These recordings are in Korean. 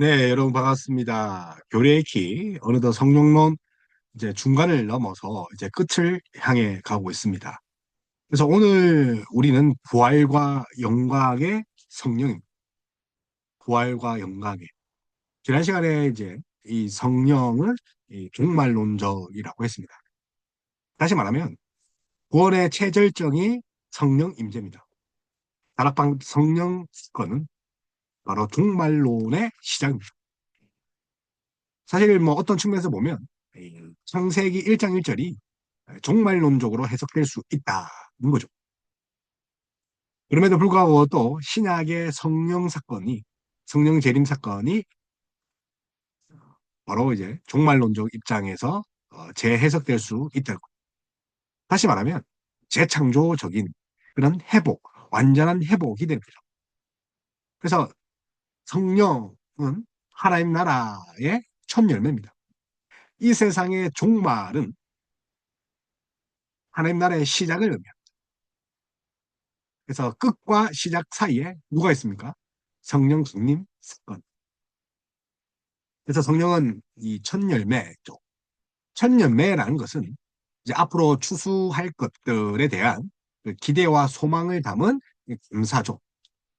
네, 여러분 반갑습니다. 교리의 키, 어느덧 성령론 이제 중간을 넘어서 이제 끝을 향해 가고 있습니다. 그래서 오늘 우리는 부활과 영광의 성령입니다. 부활과 영광의. 지난 시간에 이제 이 성령을 이 종말론적이라고 했습니다. 다시 말하면 구원의 최절정이 성령 임재입니다. 다락방 성령 사건은 바로 종말론의 시작입니다. 사실 뭐 어떤 측면에서 보면 이 창세기 1장 1절이 종말론적으로 해석될 수 있다는 거죠. 그럼에도 불구하고 또 신약의 성령 사건이 성령 재림 사건이 바로 이제 종말론적 입장에서 재해석될 수 있다는 거. 다시 말하면 재창조적인 그런 회복, 완전한 회복이 됩니다. 그래서 성령은 하나님 나라의 첫 열매입니다. 이 세상의 종말은 하나님 나라의 시작을 의미합니다. 그래서 끝과 시작 사이에 누가 있습니까? 성령 중림 사건. 그래서 성령은 이 첫 열매죠. 첫 열매라는 것은 이제 앞으로 추수할 것들에 대한 그 기대와 소망을 담은 감사죠.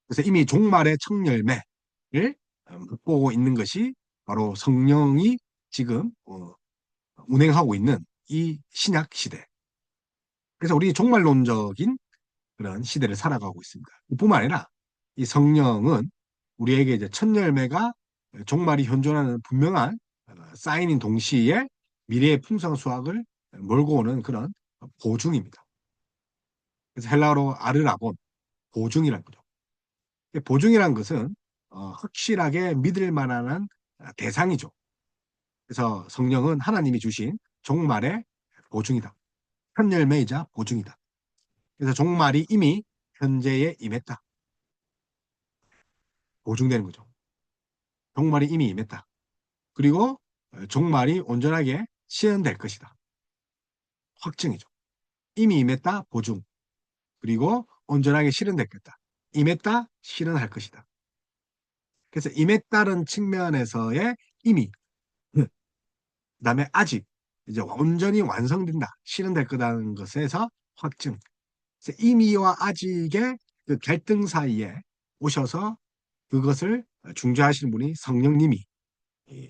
그래서 이미 종말의 첫 열매를 맛보고 있는 것이 바로 성령이 지금 운행하고 있는 이 신약 시대. 그래서 우리 종말론적인 그런 시대를 살아가고 있습니다. 뿐만 아니라 이 성령은 우리에게 이제 첫 열매가 종말이 현존하는 분명한 사인인 동시에 미래의 풍성 수확을 몰고 오는 그런 보증입니다. 그래서 헬라어로 아르라본, 보증이라는 거죠. 보증이란 것은 확실하게 믿을 만한 대상이죠. 그래서 성령은 하나님이 주신 종말의 보증이다. 첫 열매이자 보증이다. 그래서 종말이 이미 현재에 임했다. 보증되는 거죠. 종말이 이미 임했다. 그리고 종말이 온전하게 실현될 것이다. 확증이죠. 이미 임했다, 보증. 그리고 온전하게 실현됐겠다. 임했다, 실현할 것이다. 그래서 임했다는 측면에서의 이미, 그다음에 아직, 이제 온전히 완성된다, 실현될 거다는 것에서 확증. 그래서 이미와 아직의 그 갈등 사이에 오셔서 그것을 중재하시는 분이 성령님이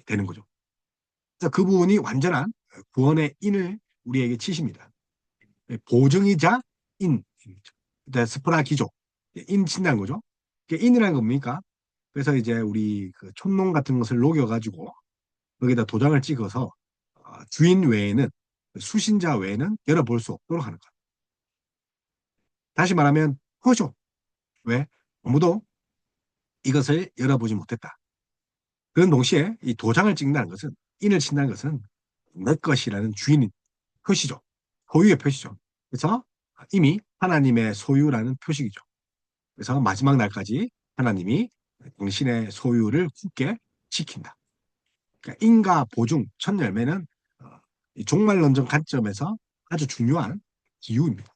되는 거죠. 그래서 그분이 완전한 구원의 인을 우리에게 치십니다. 보증이자 인, 스프라 기조, 인 친다는 거죠. 인이라는 건 뭡니까? 그래서 이제 우리 그 촌농 같은 것을 녹여가지고 거기다 도장을 찍어서 주인 외에는 수신자 외에는 열어볼 수 없도록 하는 것. 다시 말하면 허죠. 왜? 아무도 이것을 열어보지 못했다. 그런 동시에 이 도장을 찍는다는 것은 인을 친다는 것은 내 것이라는 주인인 표시죠. 소유의 표시죠. 그래서 이미 하나님의 소유라는 표식이죠. 그래서 마지막 날까지 하나님이 당신의 소유를 굳게 지킨다. 그러니까 인과 보증, 첫 열매는 이 종말론적 관점에서 아주 중요한 기후입니다.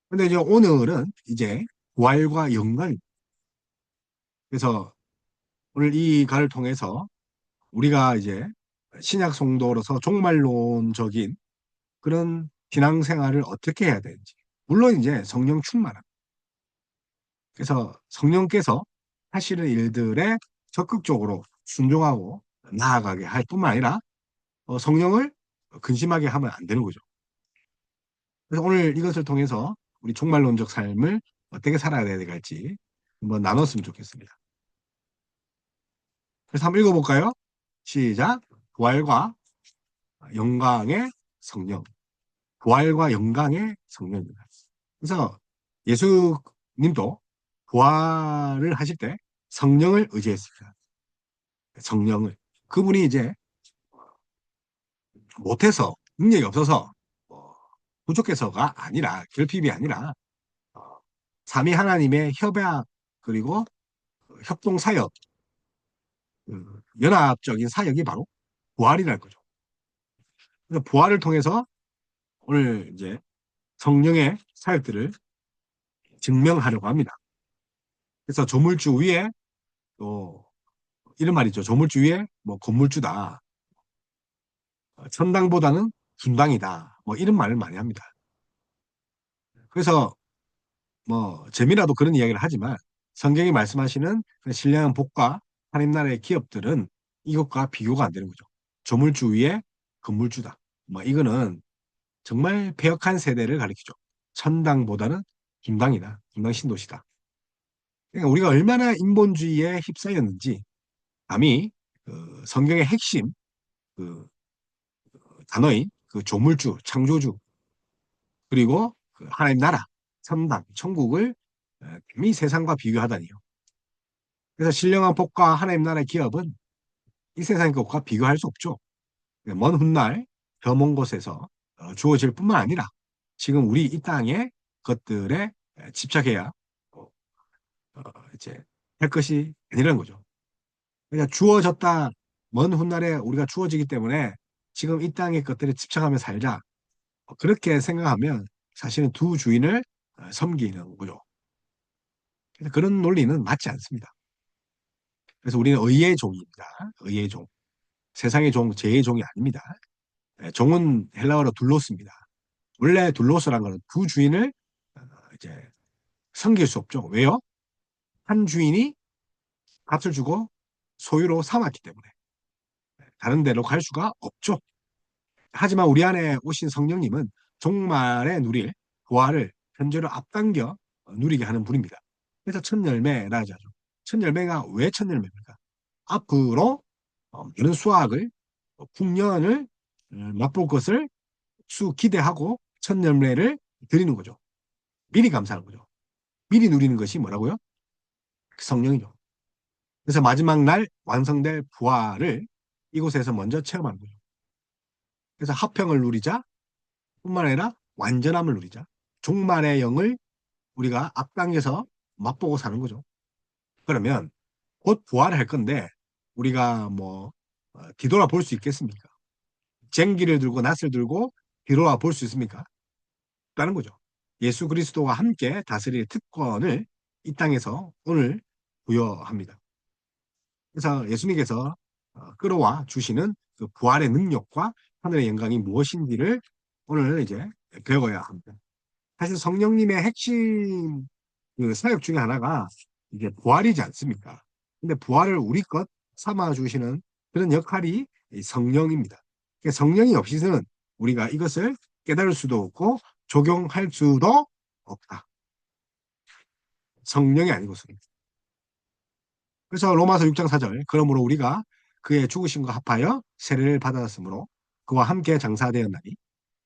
근데 이제 오늘은 이제 부활과 영광. 그래서 오늘 이 가를 통해서 우리가 이제 신약 성도로서 종말론적인 그런 신앙생활을 어떻게 해야 되는지. 물론 이제 성령 충만함. 그래서 성령께서 하시는 일들에 적극적으로 순종하고 나아가게 할 뿐만 아니라 성령을 근심하게 하면 안 되는 거죠. 그래서 오늘 이것을 통해서 우리 종말론적 삶을 어떻게 살아야 될지 한번 나눴으면 좋겠습니다. 그래서 한번 읽어볼까요? 시작. 부활과 영광의 성령. 부활과 영광의 성령입니다. 그래서 예수님도 부활을 하실 때 성령을 의지했습니다. 성령을. 그분이 이제 못해서, 능력이 없어서, 어, 부족해서가 아니라, 결핍이 아니라, 어, 삼위 하나님의 협약, 그리고 협동 사역, 연합적인 사역이 바로 부활이라는 거죠. 그래서 부활을 통해서 오늘 이제 성령의 사역들을 증명하려고 합니다. 그래서 조물주 위에 또 이런 말이죠. 조물주의 뭐 건물주다. 천당보다는 분당이다. 뭐 이런 말을 많이 합니다. 그래서 뭐 재미라도 그런 이야기를 하지만 성경이 말씀하시는 그 신령한 복과 하나님 나라의 기업들은 이것과 비교가 안 되는 거죠. 조물주 위에 건물주다. 뭐 이거는 정말 배역한 세대를 가리키죠. 천당보다는 분당이다. 분당 신도시다. 그러니까 우리가 얼마나 인본주의에 휩싸였는지 감히 그 성경의 핵심 그 단어인 그 조물주, 창조주 그리고 그 하나님 나라, 천당, 천국을 감히 세상과 비교하다니요. 그래서 신령한 복과 하나님 나라의 기업은 이 세상의 것과 비교할 수 없죠. 먼 훗날 저 먼 곳에서 주어질 뿐만 아니라 지금 우리 이 땅의 것들에 집착해야 어, 어, 이제 할 것이 아니라는 거죠. 그러니까 주어졌다. 먼 훗날에 우리가 주어지기 때문에 지금 이 땅의 것들에 집착하며 살자. 그렇게 생각하면 사실은 두 주인을 섬기는 거죠. 그래서 그런 논리는 맞지 않습니다. 그래서 우리는 의의 종입니다. 의의 종. 세상의 종, 제의 종이 아닙니다. 종은 헬라어로 둘로스입니다. 원래 둘로스란 거는 두 주인을 이제 섬길 수 없죠. 왜요? 한 주인이 값을 주고 소유로 삼았기 때문에 다른 데로 갈 수가 없죠. 하지만 우리 안에 오신 성령님은 종말에 누릴 부활을 현재로 앞당겨 누리게 하는 분입니다. 그래서 첫 열매라 하죠. 첫 열매가 왜 첫 열매입니까? 앞으로 이런 수확을 풍년을 맛볼 것을 수 기대하고 첫 열매를 드리는 거죠. 미리 감사하는 거죠. 미리 누리는 것이 뭐라고요? 성령이죠. 그래서 마지막 날 완성될 부활을 이곳에서 먼저 체험하는 거죠. 그래서 화평을 누리자 뿐만 아니라 완전함을 누리자. 종말의 영을 우리가 앞당겨서 맛보고 사는 거죠. 그러면 곧 부활할 건데 우리가 뭐 뒤돌아 볼 수 있겠습니까? 쟁기를 들고 낫을 들고 뒤돌아 볼 수 있습니까? 없다는 거죠. 예수 그리스도와 함께 다스릴 특권을 이 땅에서 오늘 부여합니다. 그래서 예수님께서 끌어와 주시는 그 부활의 능력과 하늘의 영광이 무엇인지를 오늘 이제 배워야 합니다. 사실 성령님의 핵심 그 사역 중에 하나가 이게 부활이지 않습니까? 근데 부활을 우리 것 삼아 주시는 그런 역할이 이 성령입니다. 그러니까 성령이 없이는 우리가 이것을 깨달을 수도 없고 적용할 수도 없다. 성령이 아니고서는. 그래서 로마서 6장 4절 그러므로 우리가 그의 죽으심과 합하여 세례를 받았으므로 그와 함께 장사되었나니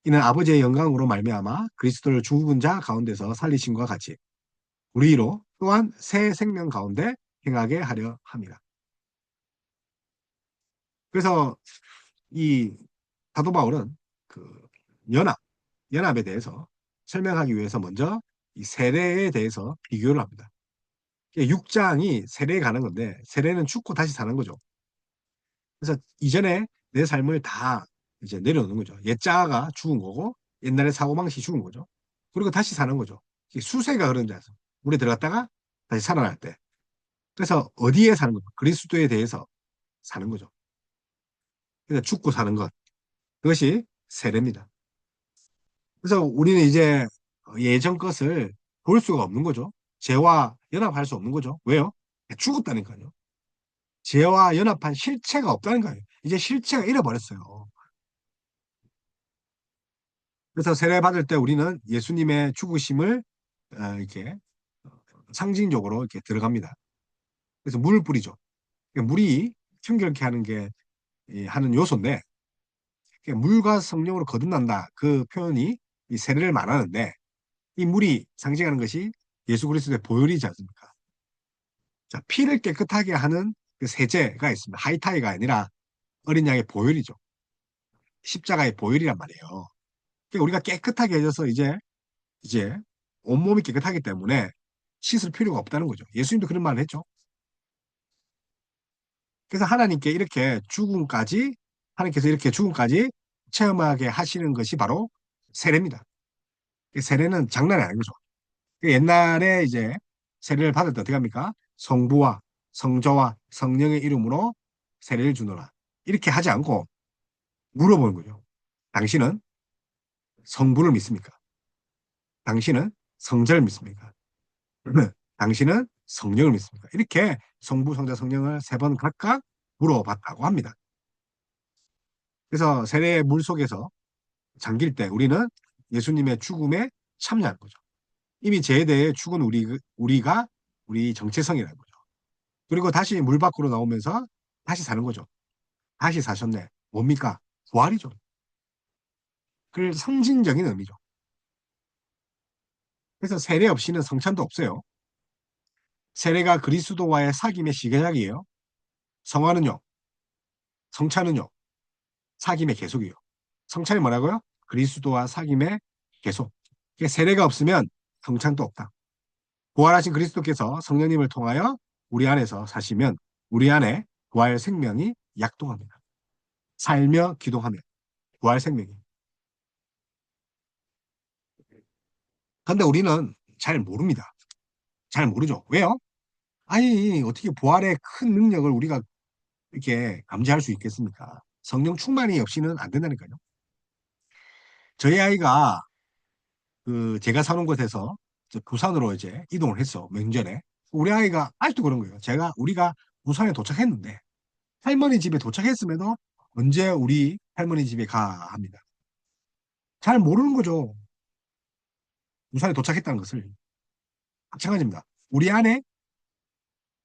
이는 아버지의 영광으로 말미암아 그리스도를 죽은 자 가운데서 살리심과 같이 우리로 또한 새 생명 가운데 행하게 하려 합니다. 그래서 이 사도 바울은 그 연합, 연합에 대해서 설명하기 위해서 먼저 이 세례에 대해서 비교를 합니다. 6장이 세례에 가는 건데 세례는 죽고 다시 사는 거죠. 그래서 이전에 내 삶을 다 이제 내려놓는 거죠. 옛자가 죽은 거고 옛날에 사고방식이 죽은 거죠. 그리고 다시 사는 거죠. 수세가 그런 자서 물에 들어갔다가 다시 살아날 때. 그래서 어디에 사는 거죠? 그리스도에 대해서 사는 거죠. 그래서 죽고 사는 것. 그것이 세례입니다. 그래서 우리는 이제 예전 것을 볼 수가 없는 거죠. 죄와 연합할 수 없는 거죠. 왜요? 죽었다니까요. 죄와 연합한 실체가 없다는 거예요. 이제 실체가 잃어버렸어요. 그래서 세례 받을 때 우리는 예수님의 죽으심을 이렇게 상징적으로 이렇게 들어갑니다. 그래서 물을 뿌리죠. 그러니까 물이 청결케 하는 게 하는 요소인데 물과 성령으로 거듭난다. 그 표현이 이 세례를 말하는데 이 물이 상징하는 것이 예수 그리스도의 보혈이지 않습니까? 자, 피를 깨끗하게 하는 그 세제가 있습니다. 하이타이가 아니라 어린 양의 보혈이죠. 십자가의 보혈이란 말이에요. 그러니까 우리가 깨끗하게 해져서 이제 온몸이 깨끗하기 때문에 씻을 필요가 없다는 거죠. 예수님도 그런 말을 했죠. 그래서 하나님께 이렇게 죽음까지 하나님께서 이렇게 죽음까지 체험하게 하시는 것이 바로 세례입니다. 세례는 장난이 아닌 거죠. 옛날에 이제 세례를 받을 때 어떻게 합니까? 성부와 성자와 성령의 이름으로 세례를 주노라. 이렇게 하지 않고 물어보는 거죠. 당신은 성부를 믿습니까? 당신은 성자를 믿습니까? 당신은 성령을 믿습니까? 이렇게 성부, 성자, 성령을 세 번 각각 물어봤다고 합니다. 그래서 세례의 물 속에서 잠길 때 우리는 예수님의 죽음에 참여한 거죠. 이미 제대의 죽은 우리가 우리 정체성이라는 거죠. 그리고 다시 물 밖으로 나오면서 다시 사는 거죠. 다시 사셨네. 뭡니까? 부활이죠. 그 상징적인 의미죠. 그래서 세례 없이는 성찬도 없어요. 세례가 그리스도와의 사귐의 시작이에요. 성화는요, 성찬은요, 사귐의 계속이에요. 성찬이 뭐라고요? 그리스도와 사귐의 계속. 그러니까 세례가 없으면 성찬도 없다. 부활하신 그리스도께서 성령님을 통하여 우리 안에서 사시면 우리 안에 부활 생명이 약동합니다. 살며 기도하며 부활 생명이. 그런데 우리는 잘 모릅니다. 잘 모르죠. 왜요? 아니, 어떻게 부활의 큰 능력을 우리가 이렇게 감지할 수 있겠습니까? 성령 충만이 없이는 안 된다니까요. 저희 아이가 그 제가 사는 곳에서 부산으로 이제 이동을 했어. 명절에. 우리 아이가 아직도 그런 거예요. 우리가 부산에 도착했는데 할머니 집에 도착했음에도 언제 우리 할머니 집에 가 합니다. 잘 모르는 거죠. 부산에 도착했다는 것을. 마찬가지입니다. 우리 안에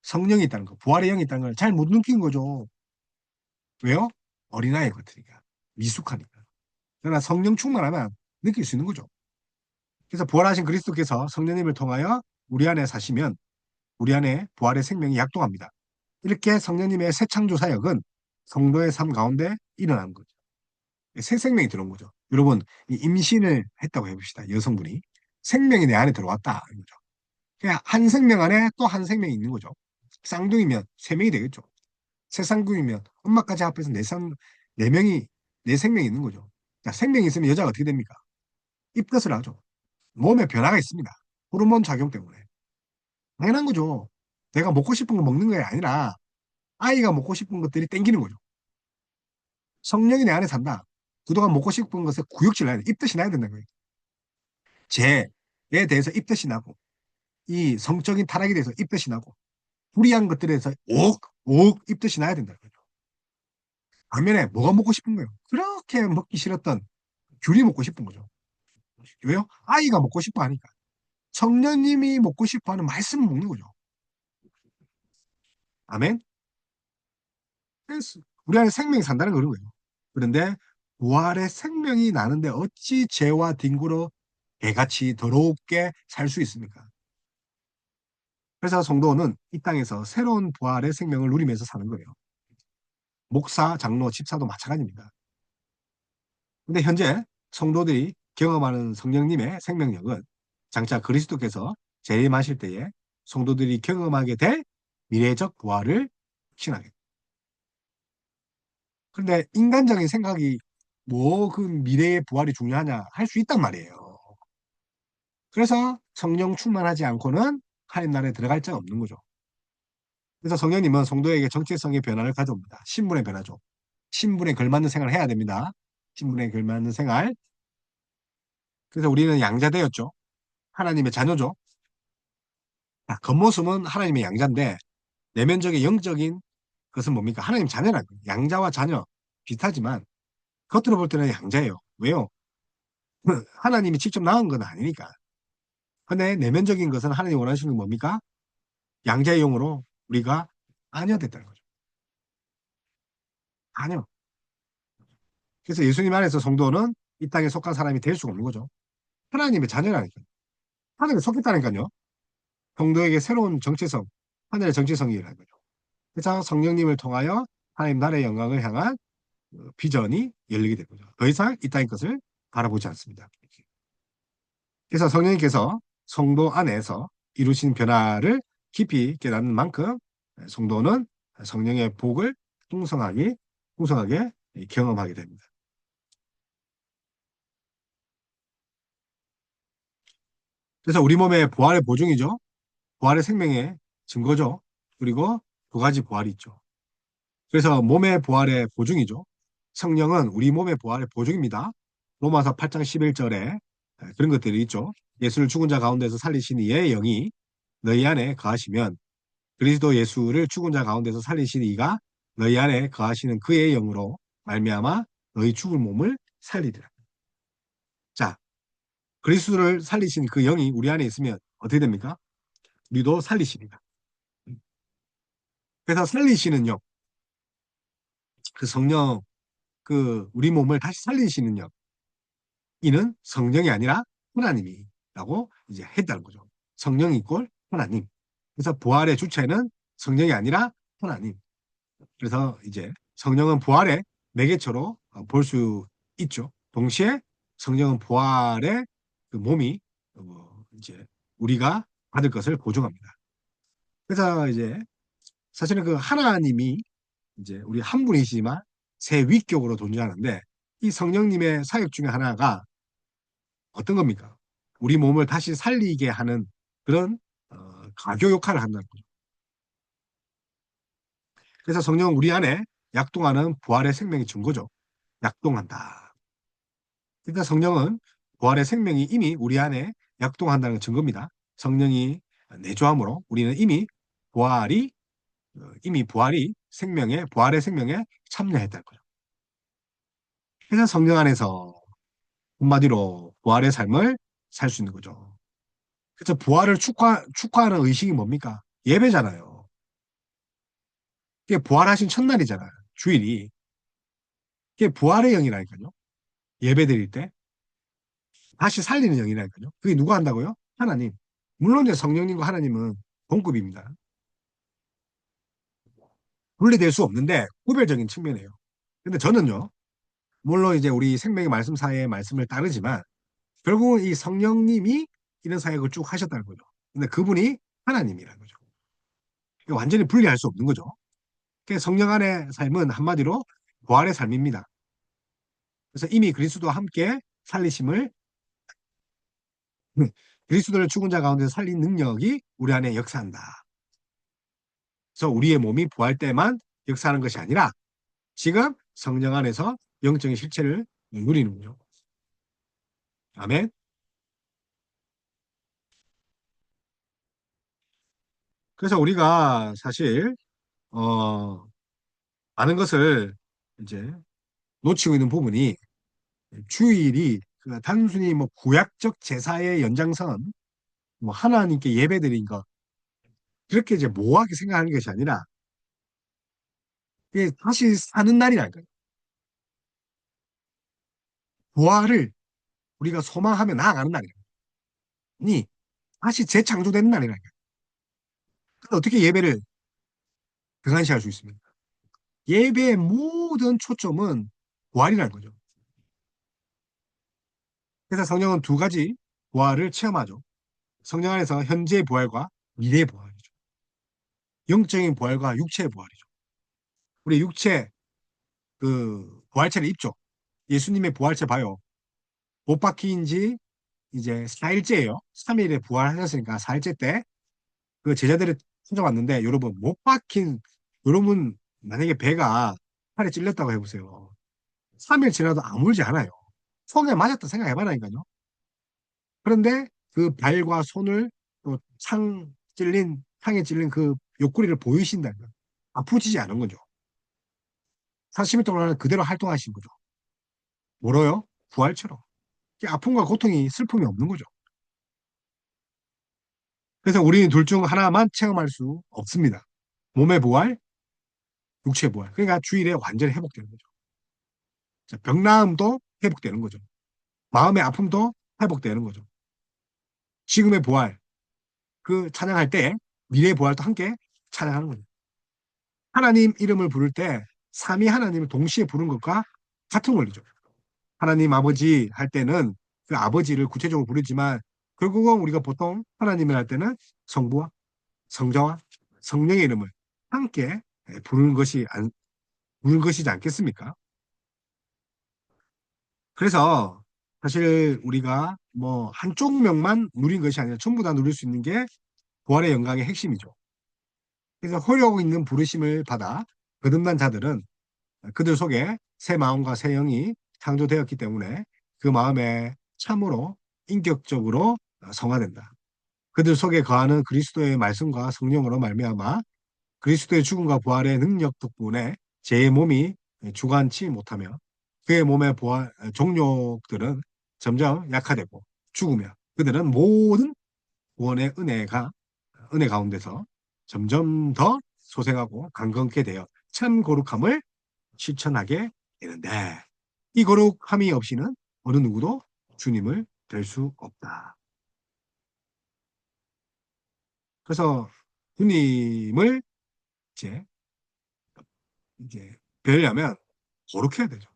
성령이 있다는 거, 부활의 영이 있다는 걸 잘 못 느낀 거죠. 왜요? 어린아이 같으니까. 미숙하니까. 그러나 성령 충만하면 느낄 수 있는 거죠. 그래서 부활하신 그리스도께서 성령님을 통하여 우리 안에 사시면 우리 안에 부활의 생명이 약동합니다. 이렇게 성령님의 새 창조 사역은 성도의 삶 가운데 일어나는 거죠. 새 생명이 들어온 거죠. 여러분, 임신을 했다고 해봅시다. 여성분이. 생명이 내 안에 들어왔다. 이거죠. 그냥 한 생명 안에 또 한 생명이 있는 거죠. 쌍둥이면 세 명이 되겠죠. 세 쌍둥이면 엄마까지 합해서 네 명이, 네 생명이 있는 거죠. 자, 생명이 있으면 여자가 어떻게 됩니까? 입덧을 하죠. 몸에 변화가 있습니다. 호르몬 작용 때문에. 당연한 거죠. 내가 먹고 싶은 거 먹는 게 아니라 아이가 먹고 싶은 것들이 땡기는 거죠. 성령이 내 안에 산다. 그동안 먹고 싶은 것에 구역질 나야 돼. 입덧이 나야 된다는 거예요. 죄에 대해서 입덧이 나고, 이 성적인 타락에 대해서 입덧이 나고, 불이한 것들에 대해서 옥 입덧이 나야 된다는 거죠. 반면에 뭐가 먹고 싶은 거예요? 그렇게 먹기 싫었던 귤이 먹고 싶은 거죠. 왜요? 아이가 먹고 싶어 하니까. 성령님이 먹고 싶어 하는 말씀을 먹는 거죠. 아멘? 그래서 우리 안에 생명이 산다는 그런 거예요. 그런데 부활의 생명이 나는데 어찌 죄와 뒹굴어 개같이 더럽게 살 수 있습니까? 그래서 성도는 이 땅에서 새로운 부활의 생명을 누리면서 사는 거예요. 목사, 장로, 집사도 마찬가지입니다. 근데 현재 성도들이 경험하는 성령님의 생명력은 장차 그리스도께서 재림하실 때에 성도들이 경험하게 될 미래적 부활을 확신하게. 그런데 인간적인 생각이 뭐 그 미래의 부활이 중요하냐 할 수 있단 말이에요. 그래서 성령 충만하지 않고는 하나님 나라에 들어갈 자가 없는 거죠. 그래서 성령님은 성도에게 정체성의 변화를 가져옵니다. 신분의 변화죠. 신분에 걸맞는 생활을 해야 됩니다. 신분에 걸맞는 생활. 그래서 우리는 양자되었죠. 하나님의 자녀죠. 겉모습은 하나님의 양자인데 내면적인 영적인 것은 뭡니까? 하나님 자녀라는 거예요. 양자와 자녀 비슷하지만 겉으로 볼 때는 양자예요. 왜요? 하나님이 직접 낳은 건 아니니까. 근데 내면적인 것은 하나님이 원하시는 건 뭡니까? 양자의 용으로 우리가 아녀됐다는 거죠. 아녀. 그래서 예수님 안에서 성도는 이 땅에 속한 사람이 될 수가 없는 거죠. 하나님의 자녀라니까요. 하나님에 속했다니까요. 성도에게 새로운 정체성, 하늘의 정체성이라는 거죠. 그래서 성령님을 통하여 하나님 나라의 영광을 향한 비전이 열리게 된 거죠. 더 이상 이 땅의 것을 바라보지 않습니다. 그래서 성령님께서 성도 안에서 이루신 변화를 깊이 깨닫는 만큼 성도는 성령의 복을 풍성하게 경험하게 됩니다. 그래서 우리 몸의 부활의 보증이죠. 부활의 생명의 증거죠. 그리고 두 가지 부활이 있죠. 그래서 몸의 부활의 보증이죠. 성령은 우리 몸의 부활의 보증입니다. 로마서 8장 11절에 그런 것들이 있죠. 예수를 죽은 자 가운데서 살리신 이의 영이 너희 안에 거하시면 그리스도 예수를 죽은 자 가운데서 살리신 이가 너희 안에 거하시는 그의 영으로 말미암아 너희 죽을 몸을 살리리라. 자, 그리스도를 살리신 그 영이 우리 안에 있으면 어떻게 됩니까? 우리도 살리십니다. 그래서 살리시는 영, 그 성령, 그 우리 몸을 다시 살리시는 영, 이는 성령이 아니라 하나님이라고 이제 했다는 거죠. 성령 이꼴 하나님. 그래서 부활의 주체는 성령이 아니라 하나님. 그래서 이제 성령은 부활의 매개체로 볼 수 있죠. 동시에 성령은 부활의 그 몸이 이제 우리가 받을 것을 보증합니다. 그래서 이제 사실은 그 하나님이 이제 우리 한 분이시지만 세 위격으로 존재하는데 이 성령님의 사역 중에 하나가 어떤 겁니까? 우리 몸을 다시 살리게 하는 그런 가교 역할을 한다는 거죠. 그래서 성령은 우리 안에 약동하는 부활의 생명의 증거죠. 약동한다. 그러니까 성령은 부활의 생명이 이미 우리 안에 약동한다는 증거입니다. 성령이 내주함으로 우리는 이미 부활이 생명의 부활의 생명에 참여했다는 거죠. 그래서 성령 안에서 한마디로 부활의 삶을 살 수 있는 거죠. 그래서 부활을 축하하는 의식이 뭡니까? 예배잖아요. 그게 부활하신 첫날이잖아요. 주일이. 그게 부활의 영이라니까요. 예배 드릴 때. 다시 살리는 영이라니까요. 그게 누가 한다고요? 하나님. 물론 이제 성령님과 하나님은 동급입니다. 분리될 수 없는데 구별적인 측면이에요. 근데 저는요, 물론 이제 우리 생명의 말씀사의 말씀을 따르지만 결국은 이 성령님이 이런 사역을 쭉 하셨다는 거죠. 근데 그분이 하나님이라는 거죠. 완전히 분리할 수 없는 거죠. 성령 안의 삶은 한마디로 부활의 삶입니다. 그래서 이미 그리스도와 함께 살리심을 그리스도를 죽은 자 가운데 살린 능력이 우리 안에 역사한다. 그래서 우리의 몸이 부활 때만 역사하는 것이 아니라 지금 성령 안에서 영적인 실체를 누리는 거죠. 아멘. 그래서 우리가 사실 어, 많은 것을 이제 놓치고 있는 부분이 주일이 그 단순히 뭐 구약적 제사의 연장선, 뭐 하나님께 예배드린 것 그렇게 이제 모호하게 생각하는 것이 아니라 이게 다시 사는 날이라니까요. 부활을 우리가 소망하며 나아가는 날이니 다시 재창조되는 날이라니까요. 그럼 어떻게 예배를 등한시할 수 있습니까? 예배의 모든 초점은 부활이라는 거죠. 그래서 성령은 두 가지 부활을 체험하죠. 성령 안에서 현재의 부활과 미래의 부활이죠. 영적인 부활과 육체의 부활이죠. 우리 육체 그 부활체를 입죠. 예수님의 부활체 봐요. 못 박힌 지 이제 4일째예요. 3일에 부활하셨으니까 4일째 때 그 제자들을 찾아왔는데 여러분 못 박힌 여러분 만약에 배가 팔에 찔렸다고 해보세요. 3일 지나도 아물지 않아요. 총에 맞았다 생각해봐라니까요. 그런데 그 발과 손을 또 창에 찔린 그 옆구리를 보이신다면 아프지지 않은 거죠. 40일 동안 그대로 활동하신 거죠. 뭐로요? 부활처럼. 아픔과 고통이 슬픔이 없는 거죠. 그래서 우리는 둘 중 하나만 체험할 수 없습니다. 몸의 부활, 육체의 부활. 그러니까 주일에 완전히 회복되는 거죠. 자, 병나음도 회복되는 거죠. 마음의 아픔도 회복되는 거죠. 지금의 부활, 그 찬양할 때 미래의 부활도 함께 찬양하는 거죠. 하나님 이름을 부를 때 삼위 하나님을 동시에 부른 것과 같은 원리죠. 하나님 아버지 할 때는 그 아버지를 구체적으로 부르지만 결국은 우리가 보통 하나님을 할 때는 성부와 성자와 성령의 이름을 함께 부르는 것이지 않겠습니까? 그래서 사실 우리가 뭐 한쪽 면만 누린 것이 아니라 전부 다 누릴 수 있는 게 부활의 영광의 핵심이죠. 그래서 호력 있는 부르심을 받아 거듭난 자들은 그들 속에 새 마음과 새 영이 창조되었기 때문에 그 마음에 참으로 인격적으로 성화된다. 그들 속에 거하는 그리스도의 말씀과 성령으로 말미암아 그리스도의 죽음과 부활의 능력 덕분에 제 몸이 주관치 못하며 그의 몸의 부활, 종족들은 점점 약화되고 죽으며 그들은 모든 구원의 은혜 가운데서 점점 더 소생하고 강건케 되어 참 거룩함을 실천하게 되는데 이 거룩함이 없이는 어느 누구도 주님을 될 수 없다. 그래서 주님을 이제 이제 뵈려면 거룩해야 되죠.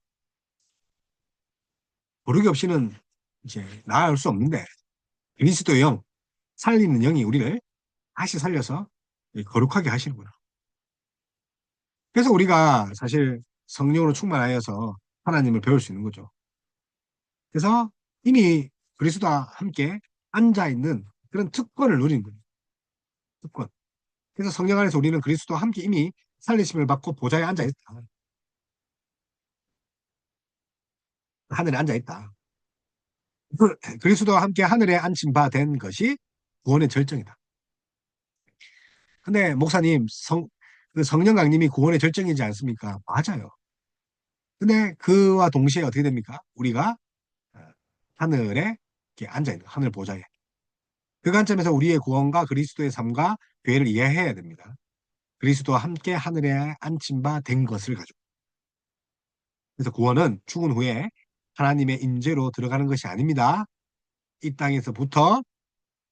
거룩이 없이는 이제 나아갈 수 없는데 그리스도의 영, 살리는 영이 우리를 다시 살려서 거룩하게 하시는구나. 그래서 우리가 사실 성령으로 충만하여서 하나님을 배울 수 있는 거죠. 그래서 이미 그리스도와 함께 앉아 있는 그런 특권을 누리는 거예요. 특권. 그래서 성령 안에서 우리는 그리스도와 함께 이미 살리심을 받고 보좌에 앉아 있다. 하늘에 앉아 있다. 그리스도와 함께 하늘에 앉힌 바 된 것이 구원의 절정이다. 근데 목사님, 그 성령 강림이 구원의 절정이지 않습니까? 맞아요. 근데 그와 동시에 어떻게 됩니까? 우리가 어, 하늘에 이렇게 앉아 있는 하늘 보좌에. 그 관점에서 우리의 구원과 그리스도의 삶과 교회를 이해해야 됩니다. 그리스도와 함께 하늘에 앉힌 바 된 것을 가지고. 그래서 구원은 죽은 후에 하나님의 임재로 들어가는 것이 아닙니다. 이 땅에서부터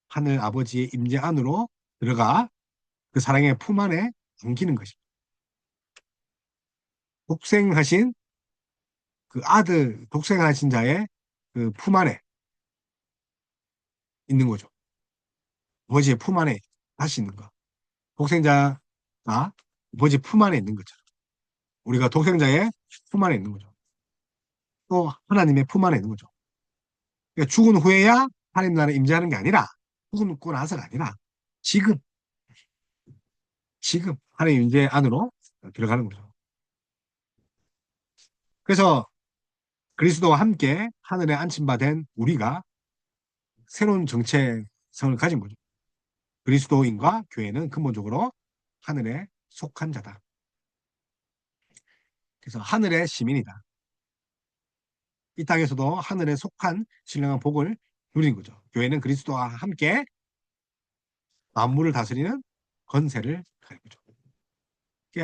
하늘 아버지의 임재 안으로 들어가 그 사랑의 품 안에 안기는 것입니다. 독생하신 그 아들, 독생하신 자의 그 품 안에 있는 거죠. 아버지의 품 안에 다시 있는 거. 독생자가 아버지 품 안에 있는 거죠. 우리가 독생자의 품 안에 있는 거죠. 또 하나님의 품 안에 있는 거죠. 그러니까 죽은 후에야 하나님 나라에 임재하는 게 아니라 죽고 나서가 아니라 지금 지금 하나님 임재 안으로 들어가는 거죠. 그래서 그리스도와 함께 하늘에 앉힌 바 된 우리가 새로운 정체성을 가진 거죠. 그리스도인과 교회는 근본적으로 하늘에 속한 자다. 그래서 하늘의 시민이다. 이 땅에서도 하늘에 속한 신령한 복을 누리는 거죠. 교회는 그리스도와 함께 만물을 다스리는 권세를 가지고 있죠.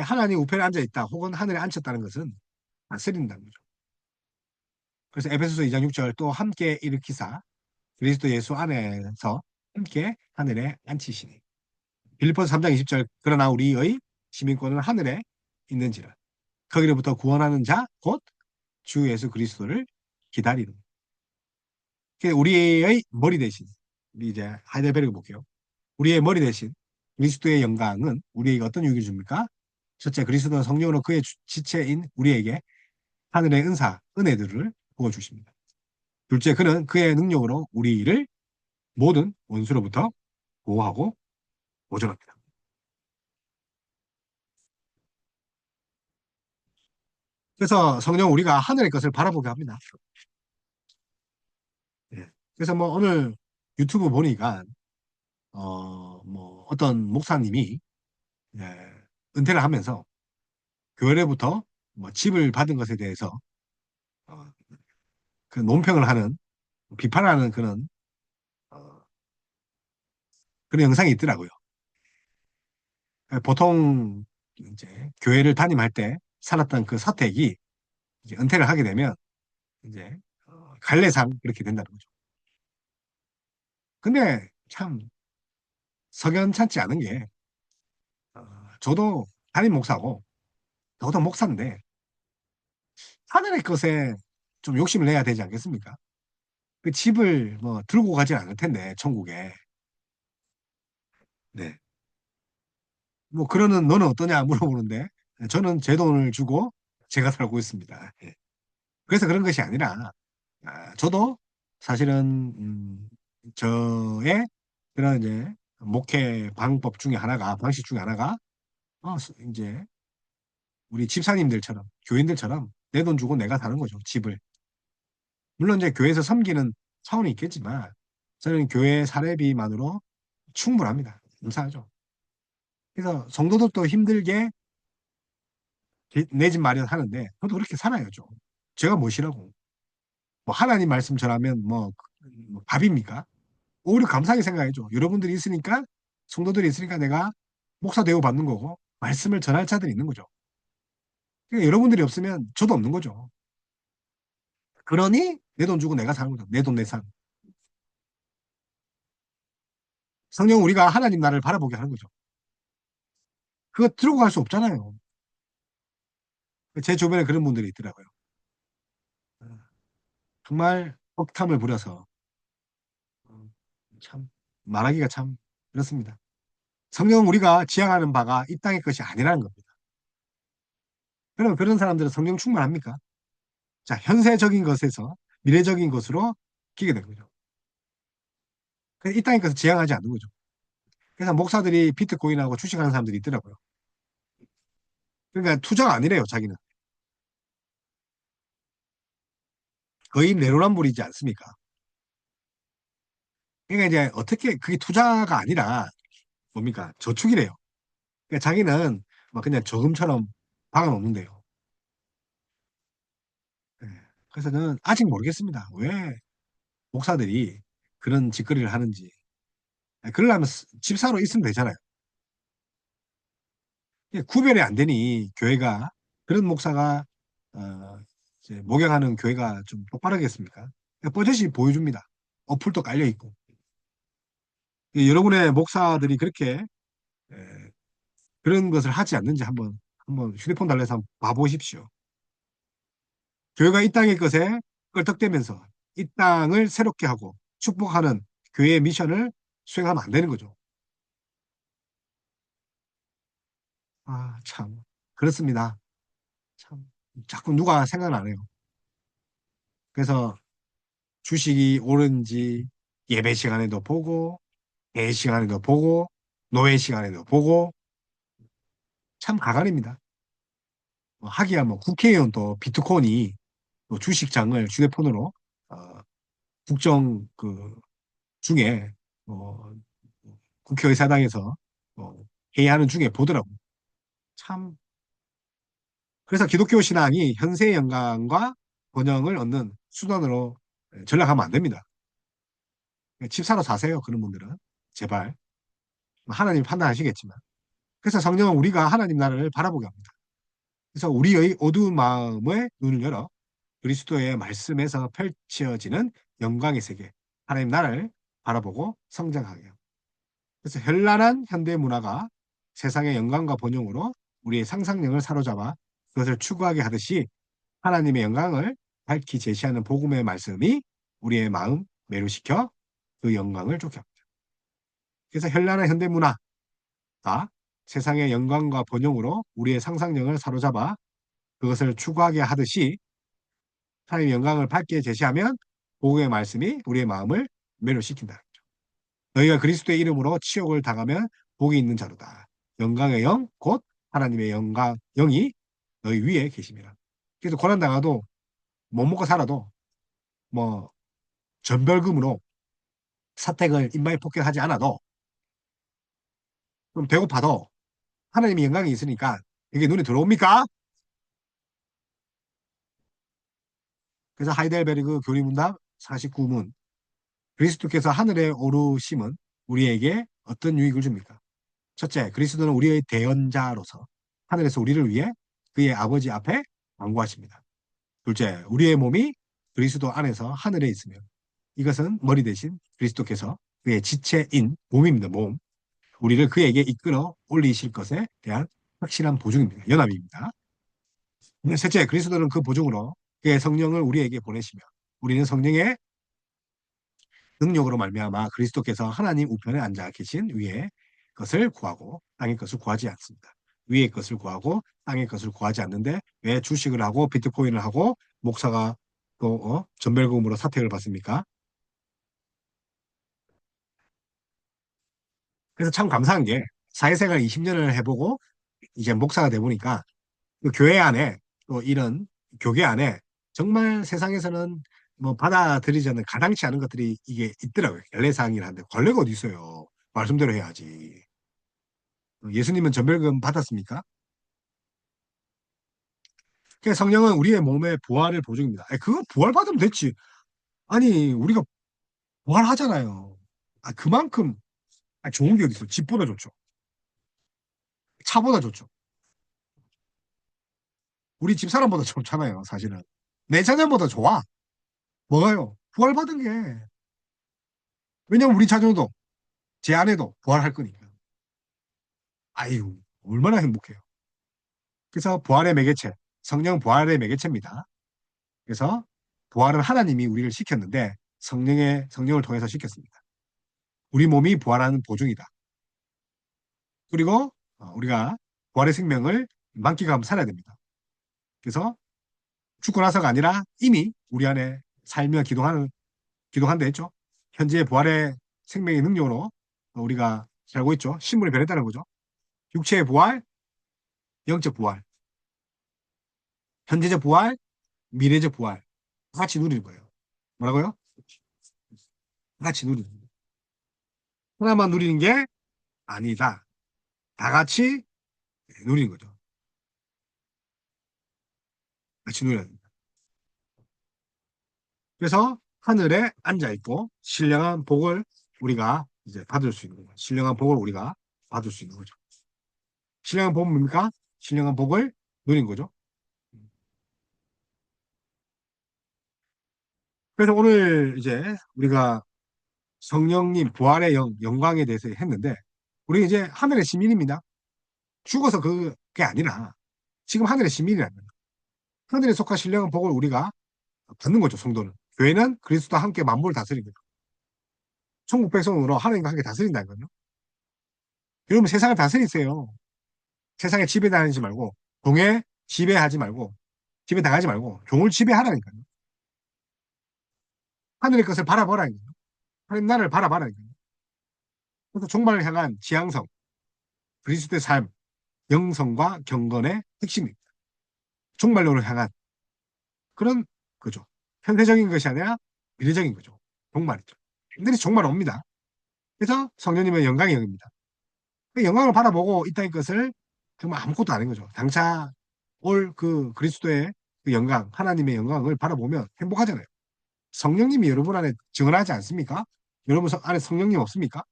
하나님 우편에 앉아 있다 혹은 하늘에 앉혔다는 것은 다스린다는 거죠. 그래서 에베소서 2장 6절 또 함께 일으키사 그리스도 예수 안에서 함께 하늘에 앉히시니 빌립보서 3장 20절 그러나 우리의 시민권은 하늘에 있는지라 거기로부터 구원하는 자 곧 주 예수 그리스도를 기다리는 우리의 머리 대신 우리 이제 하이델베르그 볼게요. 우리의 머리 대신 그리스도의 영광은 우리에게 어떤 유익을 줍니까? 첫째, 그리스도는 성령으로 그의 지체인 우리에게 하늘의 은혜들을 부어주십니다. 둘째, 그는 그의 능력으로 우리를 모든 원수로부터 보호하고 보존합니다. 그래서 성령 우리가 하늘의 것을 바라보게 합니다. 예. 그래서 뭐 오늘 유튜브 보니까 뭐 어떤 목사님이 예, 은퇴를 하면서 교회로부터 뭐 집을 받은 것에 대해서 어, 그 논평을 하는 비판하는 어, 그런 영상이 있더라고요. 보통 이제 교회를 담임할 때 살았던 그 사택이 이제 은퇴를 하게 되면 이제 갈래상 그렇게 된다는 거죠. 근데 참 석연찮지 않은 게 어, 저도 담임 목사고 저도 목사인데 하늘의 것에 좀 욕심을 내야 되지 않겠습니까? 그 집을 뭐 들고 가진 않을 텐데 천국에 네. 뭐 그러는 너는 어떠냐 물어보는데 저는 제 돈을 주고 제가 살고 있습니다. 예. 그래서 그런 것이 아니라 저도 사실은 저의 그런 이제 목회 방법 중에 하나가 방식 중에 하나가 이제 우리 집사님들처럼 교인들처럼 내 돈 주고 내가 사는 거죠. 집을. 물론 이제 교회에서 섬기는 차원이 있겠지만 저는 교회 사례비만으로 충분합니다. 감사하죠. 그래서 성도들도 힘들게 내 집 마련하는데 저도 그렇게 살아야죠. 제가 무엇이라고. 뭐 하나님 말씀 전하면 뭐 밥입니까? 오히려 감사하게 생각해줘. 여러분들이 있으니까 성도들이 있으니까 내가 목사 대우 받는 거고 말씀을 전할 자들이 있는 거죠. 그러니까 여러분들이 없으면 저도 없는 거죠. 그러니 내 돈 주고 내가 사는 거죠. 내 돈 내 삶. 성령 우리가 하나님 나라를 바라보게 하는 거죠. 그거 들고 갈 수 없잖아요. 제 주변에 그런 분들이 있더라고요. 정말 억탐을 부려서 참 말하기가 참 그렇습니다. 성령은 우리가 지향하는 바가 이 땅의 것이 아니라는 겁니다. 그러면 그런 사람들은 성령 충만합니까? 자, 현세적인 것에서 미래적인 것으로 기게 된 거죠. 그래서 이 땅의 것을 지향하지 않는 거죠. 그래서 목사들이 비트코인하고 주식하는 사람들이 있더라고요. 그러니까 투자가 아니래요, 자기는. 거의 내로남불이지 않습니까? 그러니까 이제 어떻게 그게 투자가 아니라 뭡니까? 저축이래요. 그러니까 자기는 막 그냥 저금처럼 박아놓는데요. 예. 그래서 저는 아직 모르겠습니다. 왜 목사들이 그런 짓거리를 하는지. 그러려면 집사로 있으면 되잖아요. 이게 구별이 안 되니 교회가 그런 목사가 이제 목양하는 교회가 좀 똑바르겠습니까? 버젓이 보여줍니다. 어플도 깔려 있고. 여러분의 목사들이 그렇게 에, 그런 것을 하지 않는지 한번 휴대폰 달래서 한번 봐보십시오. 교회가 이 땅의 것에 껄떡대면서 이 땅을 새롭게 하고 축복하는 교회의 미션을 수행하면 안 되는 거죠. 아, 참. 그렇습니다. 참. 자꾸 누가 생각나네요. 그래서 주식이 오른지 예배 시간에도 보고, 대 시간에도 보고, 노예 시간에도 보고, 참 가관입니다. 하기야 뭐 국회의원 또 비트코인이 또 주식장을 휴대폰으로 어, 국정 중에 어, 국회의사당에서 회의하는 중에 보더라고. 참. 그래서 기독교 신앙이 현세의 영광과 번영을 얻는 수단으로 전락하면 안 됩니다. 집 사러 사세요. 그런 분들은. 제발. 하나님 판단하시겠지만. 그래서 성령은 우리가 하나님 나라를 바라보게 합니다. 그래서 우리의 어두운 마음의 눈을 열어 그리스도의 말씀에서 펼쳐지는 영광의 세계, 하나님 나라를 바라보고 성장하게 합니다. 그래서 현란한 현대 문화가 세상의 영광과 번영으로 우리의 상상력을 사로잡아 그것을 추구하게 하듯이 하나님의 영광을 밝히 제시하는 복음의 말씀이 우리의 마음 매료시켜 그 영광을 쫓게 합니다. 그래서 현란한 현대 문화가 세상의 영광과 번영으로 우리의 상상력을 사로잡아 그것을 추구하게 하듯이 하나님의 영광을 밝게 제시하면 복음의 말씀이 우리의 마음을 매료시킨다. 너희가 그리스도의 이름으로 치욕을 당하면 복이 있는 자로다. 영광의 영, 곧 하나님의 영이 너희 위에 계심이라. 그래서 고난당하도 못 먹고 살아도 뭐 전별금으로 사택을 인마에 폭격하지 않아도 좀 배고파도 하나님의 영광이 있으니까 이게 눈에 들어옵니까? 그래서 하이델베르그 교리문답 49문 그리스도께서 하늘에 오르심은 우리에게 어떤 유익을 줍니까? 첫째, 그리스도는 우리의 대언자로서 하늘에서 우리를 위해 그의 아버지 앞에 완고하십니다. 둘째, 우리의 몸이 그리스도 안에서 하늘에 있으며 이것은 머리 대신 그리스도께서 그의 지체인 몸입니다. 몸. 우리를 그에게 이끌어 올리실 것에 대한 확실한 보증입니다. 연합입니다. 셋째, 그리스도는 그 보증으로 그의 성령을 우리에게 보내시며 우리는 성령의 능력으로 말미암아 그리스도께서 하나님 우편에 앉아 계신 위에 것을 구하고 땅의 것을 구하지 않습니다. 위의 것을 구하고 땅의 것을 구하지 않는데 왜 주식을 하고 비트코인을 하고 목사가 또 전별금으로 사택을 받습니까? 그래서 참 감사한 게 사회생활 20년을 해보고 이제 목사가 돼 보니까 그 교회 안에 또 이런 교계 안에 정말 세상에서는 뭐 받아들이지 않는 가당치 않은 것들이 이게 있더라고요. 연례사항이라는데 권례가 어디 있어요. 말씀대로 해야지. 예수님은 전별금 받았습니까? 그 성령은 우리의 몸의 부활을 보증입니다. 그거 부활 받으면 됐지. 아니 우리가 부활하잖아요. 그만큼 좋은 게 어디 있어. 집보다 좋죠. 차보다 좋죠. 우리 집 사람보다 좋잖아요. 사실은 내 자녀보다 좋아. 뭐가요? 부활 받은 게. 왜냐면 우리 자녀도 제 아내도 부활할 거니까. 아유, 얼마나 행복해요. 그래서 부활의 매개체, 성령 부활의 매개체입니다. 그래서 부활은 하나님이 우리를 시켰는데 성령을 통해서 시켰습니다. 우리 몸이 부활하는 보증이다. 그리고 우리가 부활의 생명을 만끽하면 살아야 됩니다. 그래서 죽고 나서가 아니라 이미 우리 안에 살며 기도한다 했죠. 현재 부활의 생명의 능력으로 우리가 살고 있죠. 신분이 변했다는 거죠. 육체의 부활, 영적 부활, 현재적 부활, 미래적 부활 다 같이 누리는 거예요. 뭐라고요? 다 같이 누리는 거예요. 하나만 누리는 게 아니다. 다 같이 누리는 거죠. 같이 누려야 됩니다. 그래서 하늘에 앉아 있고 신령한 복을 우리가 이제 받을 수 있는 거예요. 신령한 복을 우리가 받을 수 있는 거죠. 신령한 복은 뭡니까? 신령한 복을 누린 거죠. 그래서 오늘 이제 우리가 성령님 부활의 영광에 대해서 했는데 우리 이제 하늘의 시민입니다. 죽어서 그게 아니라 지금 하늘의 시민이라는 거예요. 하늘에 속한 신령한 복을 우리가 받는 거죠, 성도는. 교회는 그리스도와 함께 만물을 다스리는 거죠. 천국 백성으로 하나님과 함께 다스린다는 거죠. 여러분 세상을 다스리세요. 세상에 지배당하지 말고 종에 지배하지 말고 지배당하지 말고 종을 지배하라니까요. 하늘의 것을 바라보라니까요. 하나님 나라를 바라봐라니까요. 그래서 종말을 향한 지향성, 그리스도의 삶, 영성과 경건의 핵심입니다. 종말론을 향한 그런 거죠. 현세적인 것이 아니라 미래적인 거죠. 종말이죠. 근데 종말 옵니다. 그래서 성령님은 영광의 영입니다. 그 영광을 바라보고 있다는 것을 정말 아무것도 아닌 거죠. 장차 올 그 그리스도의 그 영광, 하나님의 영광을 바라보면 행복하잖아요. 성령님이 여러분 안에 증언하지 않습니까? 여러분 안에 성령님 없습니까?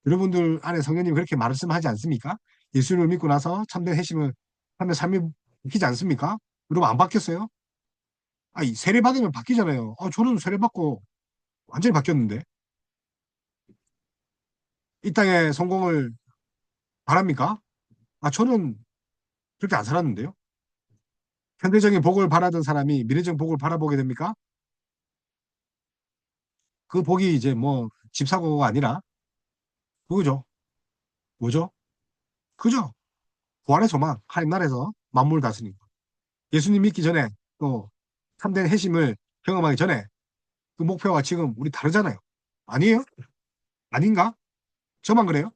여러분들 안에 성령님이 그렇게 말씀하지 않습니까? 예수를 믿고 나서 참된 회심을 하면 삶이 바뀌지 않습니까? 여러분 안 바뀌었어요? 아니, 세례 받으면 바뀌잖아요. 저는 세례 받고 완전히 바뀌었는데. 이 땅의 성공을 바랍니까? 저는 그렇게 안 살았는데요. 현대적인 복을 바라던 사람이 미래적 복을 바라보게 됩니까? 그 복이 이제 뭐 집 사고가 아니라 그거죠. 뭐죠? 그죠? 부활의 소망, 하나님 나라에서 만물 다스리는 거. 예수님 믿기 전에 또 참된 회심을 경험하기 전에 그 목표가 지금 우리 다르잖아요. 아니에요? 아닌가? 저만 그래요?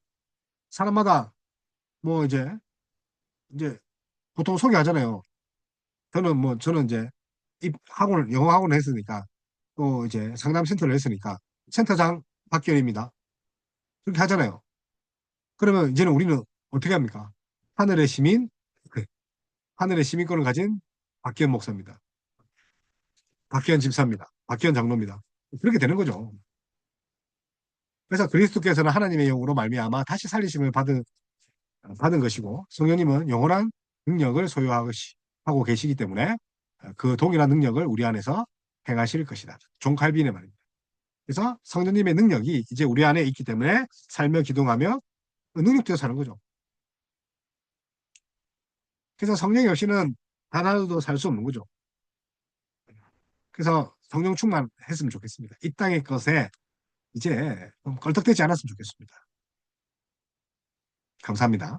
사람마다 뭐 이제 보통 소개하잖아요. 저는 이제 영어 학원을 했으니까 또 이제 상담 센터를 했으니까 센터장 박기현입니다. 그렇게 하잖아요. 그러면 이제는 우리는 어떻게 합니까? 하늘의 시민, 그 하늘의 시민권을 가진 박기현 목사입니다. 박기현 집사입니다. 박기현 장로입니다. 그렇게 되는 거죠. 그래서 그리스도께서는 하나님의 영으로 말미암아 다시 살리심을 받은 것이고 성령님은 영원한 능력을 소유하고 계시기 때문에 그 동일한 능력을 우리 안에서 행하실 것이다. 존 칼빈의 말입니다. 그래서 성령님의 능력이 이제 우리 안에 있기 때문에 살며 기동하며 능력되어 사는 거죠. 그래서 성령이 없이는 단 하루도 살 수 없는 거죠. 그래서 성령 충만했으면 좋겠습니다. 이 땅의 것에 이제 좀 껄떡대지 않았으면 좋겠습니다. 감사합니다.